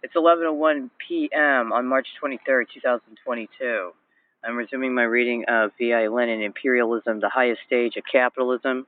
It's 11:01 p.m. on March 23rd, 2022. I'm resuming my reading of V.I. Lenin, Imperialism, the Highest Stage of Capitalism,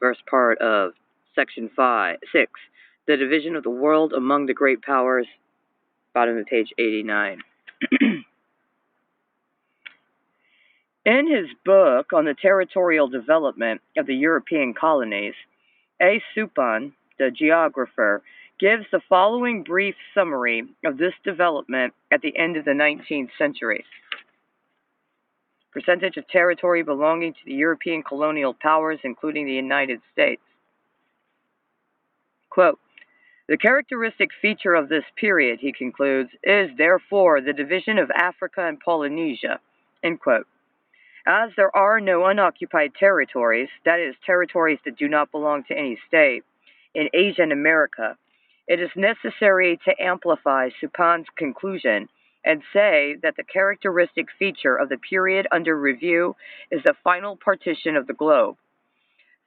first part of Section 6, The Division of the World Among the Great Powers, bottom of page 89. In his book on the territorial development of the European colonies, A. Suppan, the geographer, gives the following brief summary of this development at the end of the 19th century. Percentage of territory belonging to the European colonial powers, including the United States. Quote, the characteristic feature of this period, he concludes, is therefore the division of Africa and Polynesia, end quote. As there are no unoccupied territories, that is, territories that do not belong to any state, in Asia and America, it is necessary to amplify Suppan's conclusion and say that the characteristic feature of the period under review is the final partition of the globe.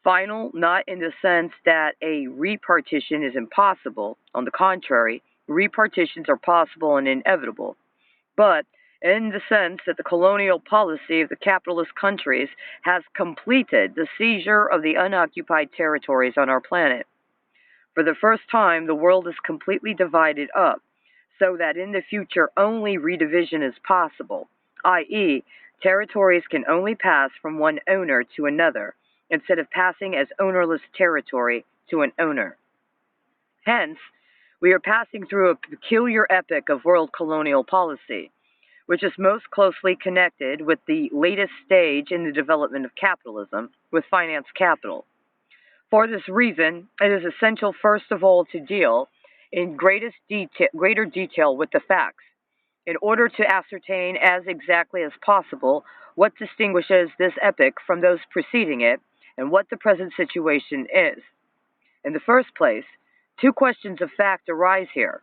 Final, not in the sense that a repartition is impossible. On the contrary, repartitions are possible and inevitable. But in the sense that the colonial policy of the capitalist countries has completed the seizure of the unoccupied territories on our planet. For the first time, the world is completely divided up, so that in the future only redivision is possible, i.e., territories can only pass from one owner to another, instead of passing as ownerless territory to an owner. Hence, we are passing through a peculiar epoch of world colonial policy, which is most closely connected with the latest stage in the development of capitalism, with finance capital. For this reason, it is essential first of all to deal in greater detail with the facts, in order to ascertain as exactly as possible what distinguishes this epoch from those preceding it, and what the present situation is. In the first place, two questions of fact arise here.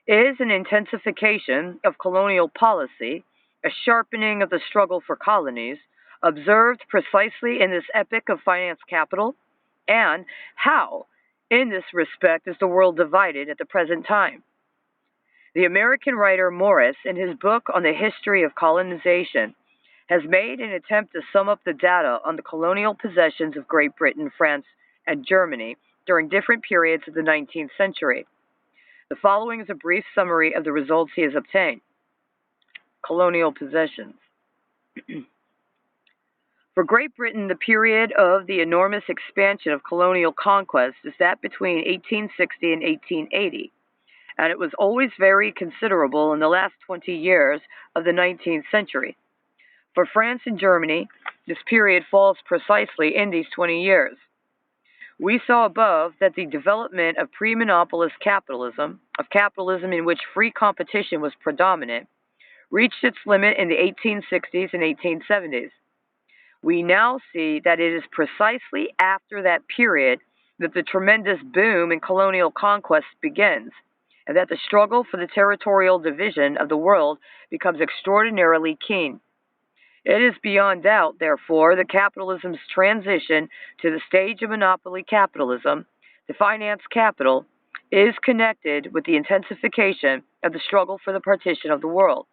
Is an intensification of colonial policy, a sharpening of the struggle for colonies, observed precisely in this epoch of finance capital? And how, in this respect, is the world divided at the present time? The American writer Morris, in his book on the history of colonization, has made an attempt to sum up the data on the colonial possessions of Great Britain, France, and Germany during different periods of the 19th century. The following is a brief summary of the results he has obtained. Colonial possessions. For Great Britain, the period of the enormous expansion of colonial conquest is that between 1860 and 1880, and it was always very considerable in the last 20 years of the 19th century. For France and Germany, this period falls precisely in these 20 years. We saw above that the development of pre-monopolist capitalism, of capitalism in which free competition was predominant, reached its limit in the 1860s and 1870s. We now see that it is precisely after that period that the tremendous boom in colonial conquest begins, and that the struggle for the territorial division of the world becomes extraordinarily keen. It is beyond doubt, therefore, that capitalism's transition to the stage of monopoly capitalism, to finance capital, is connected with the intensification of the struggle for the partition of the world.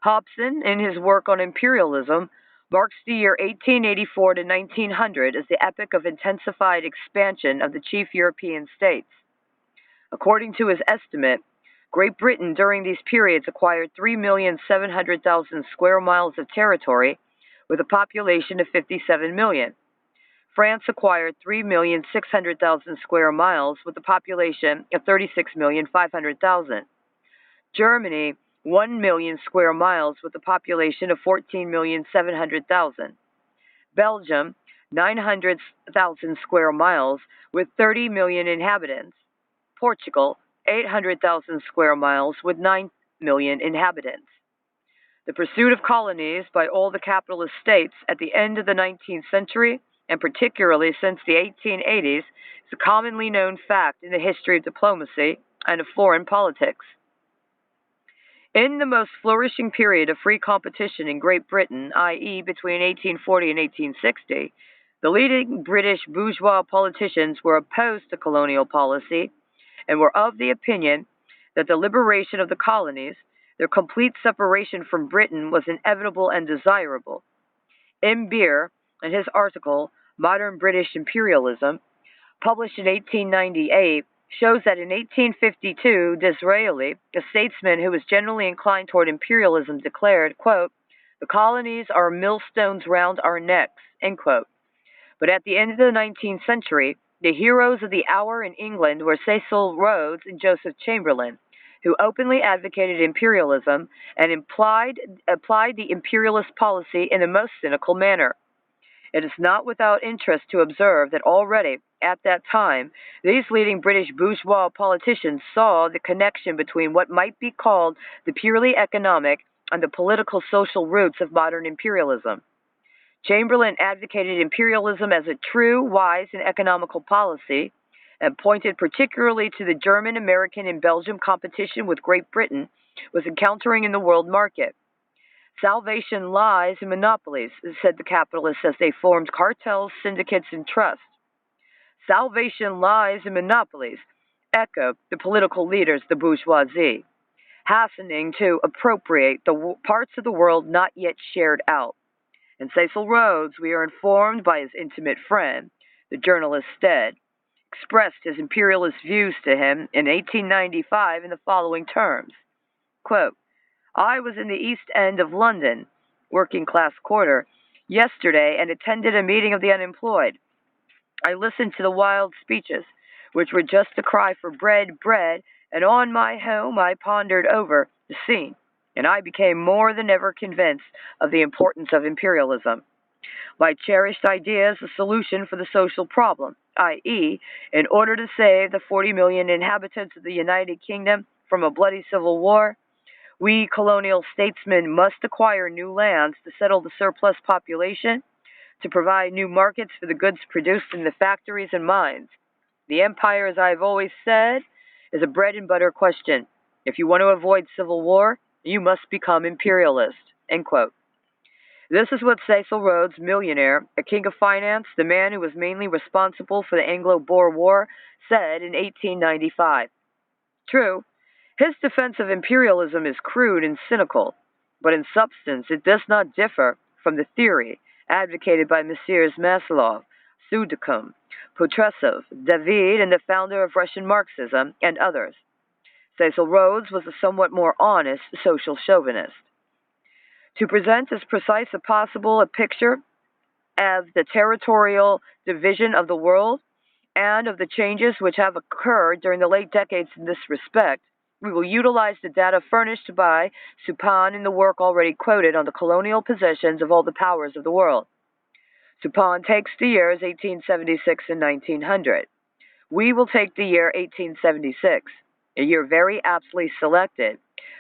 Hobson, in his work on imperialism, marks the year 1884 to 1900 as the epoch of intensified expansion of the chief European states. According to his estimate, Great Britain during these periods acquired 3,700,000 square miles of territory with a population of 57 million. France acquired 3,600,000 square miles with a population of 36,500,000. Germany, 1 million square miles with a population of 14,700,000. Belgium, 900,000 square miles with 30 million inhabitants. Portugal, 800,000 square miles with 9 million inhabitants. The pursuit of colonies by all the capitalist states at the end of the 19th century, and particularly since the 1880s, is a commonly known fact in the history of diplomacy and of foreign politics. In the most flourishing period of free competition in Great Britain, i.e. between 1840 and 1860, the leading British bourgeois politicians were opposed to colonial policy and were of the opinion that the liberation of the colonies, their complete separation from Britain, was inevitable and desirable. M. Beer, in his article, Modern British Imperialism, published in 1898, shows that in 1852, Disraeli, a statesman who was generally inclined toward imperialism, declared, quote, "The colonies are millstones round our necks," end quote. But at the end of the 19th century, the heroes of the hour in England were Cecil Rhodes and Joseph Chamberlain, who openly advocated imperialism and applied the imperialist policy in the most cynical manner. It is not without interest to observe that already, at that time, these leading British bourgeois politicians saw the connection between what might be called the purely economic and the political social roots of modern imperialism. Chamberlain advocated imperialism as a true, wise, and economical policy, and pointed particularly to the German, American, and Belgian competition with Great Britain was encountering in the world market. Salvation lies in monopolies, said the capitalists as they formed cartels, syndicates, and trusts. Salvation lies in monopolies, echoed the political leaders, the bourgeoisie, hastening to appropriate the parts of the world not yet shared out. And Cecil Rhodes, we are informed by his intimate friend, the journalist Stead, expressed his imperialist views to him in 1895 in the following terms, quote, "I was in the East End of London, working class quarter, yesterday and attended a meeting of the unemployed. I listened to the wild speeches, which were just a cry for bread, bread, and on my home I pondered over the scene, and I became more than ever convinced of the importance of imperialism. My cherished idea is a solution for the social problem, i.e., in order to save the 40 million inhabitants of the United Kingdom from a bloody civil war, we colonial statesmen must acquire new lands to settle the surplus population, to provide new markets for the goods produced in the factories and mines. The empire, as I've always said, is a bread and butter question. If you want to avoid civil war, you must become imperialist," end quote. This is what Cecil Rhodes, millionaire, a king of finance, the man who was mainly responsible for the Anglo-Boer War, said in 1895. True, his defense of imperialism is crude and cynical, but in substance it does not differ from the theory advocated by Messrs. Maslov, Sudicum, Potresov, David, and the founder of Russian Marxism, and others. Cecil Rhodes was a somewhat more honest social chauvinist. To present as precise as possible a picture of the territorial division of the world and of the changes which have occurred during the late decades in this respect, we will utilize the data furnished by Suppan in the work already quoted on the colonial possessions of all the powers of the world. Suppan takes the years 1876 and 1900. We will take the year 1876, a year very aptly selected,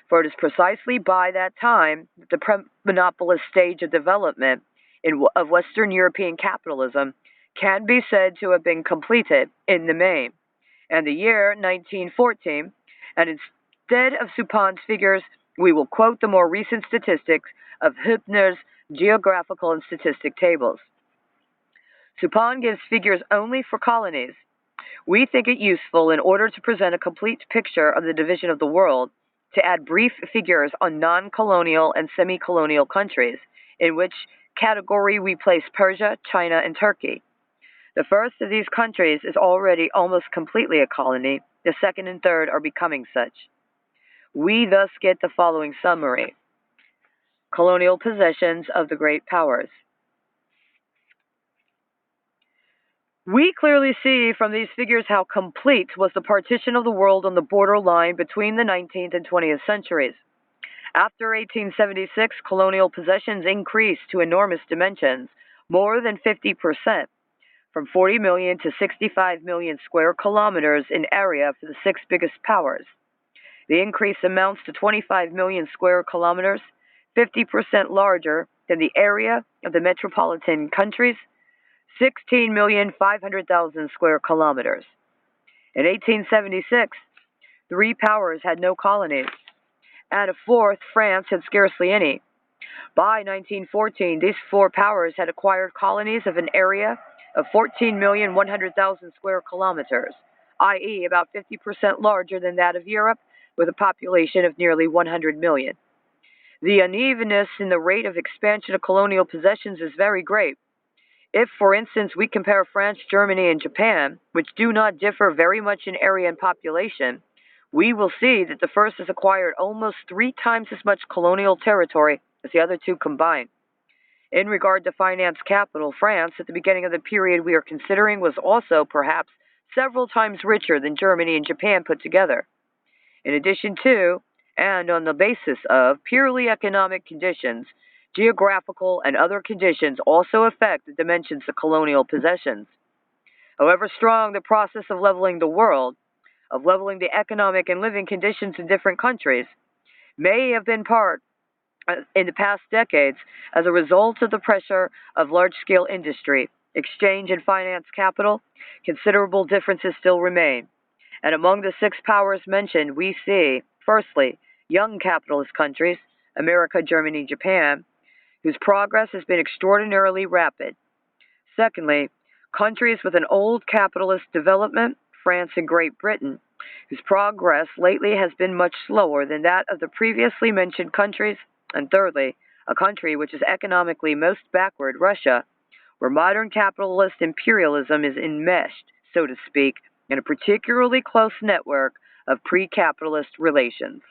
for it is precisely by that time that the pre-monopolist stage of development of Western European capitalism can be said to have been completed in the main, and the year 1914, and instead of Suppan's figures, we will quote the more recent statistics of Hübner's geographical and statistic tables. Suppan gives figures only for colonies. We think it useful, in order to present a complete picture of the division of the world, to add brief figures on non-colonial and semi-colonial countries, in which category we place Persia, China, and Turkey. The first of these countries is already almost completely a colony. The second and third are becoming such. We thus get the following summary. Colonial possessions of the great powers. We clearly see from these figures how complete was the partition of the world on the borderline between the 19th and 20th centuries. After 1876, colonial possessions increased to enormous dimensions, more than 50%, from 40 million to 65 million square kilometers in area for the six biggest powers. The increase amounts to 25 million square kilometers, 50% larger than the area of the metropolitan countries, 16,500,000 square kilometers. In 1876, three powers had no colonies, and a fourth, France, had scarcely any. By 1914, these four powers had acquired colonies of an area of 14,100,000 square kilometers, i.e., about 50% larger than that of Europe, with a population of nearly 100 million. The unevenness in the rate of expansion of colonial possessions is very great. If, for instance, we compare France, Germany, and Japan, which do not differ very much in area and population, we will see that the first has acquired almost 3 times as much colonial territory as the other two combined. In regard to finance capital, France, at the beginning of the period we are considering, was also, perhaps, several times richer than Germany and Japan put together. In addition to, and on the basis of, purely economic conditions, geographical and other conditions also affect the dimensions of colonial possessions. However strong the process of leveling the world, of leveling the economic and living conditions in different countries, may have been part in the past decades as a result of the pressure of large-scale industry, exchange and finance capital, considerable differences still remain. And among the 6 powers mentioned, we see, firstly, young capitalist countries, America, Germany, Japan, whose progress has been extraordinarily rapid. Secondly, countries with an old capitalist development, France and Great Britain, whose progress lately has been much slower than that of the previously mentioned countries. And thirdly, a country which is economically most backward, Russia, where modern capitalist imperialism is enmeshed, so to speak, in a particularly close network of pre-capitalist relations.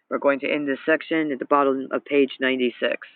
We're going to end this section at the bottom of page 96.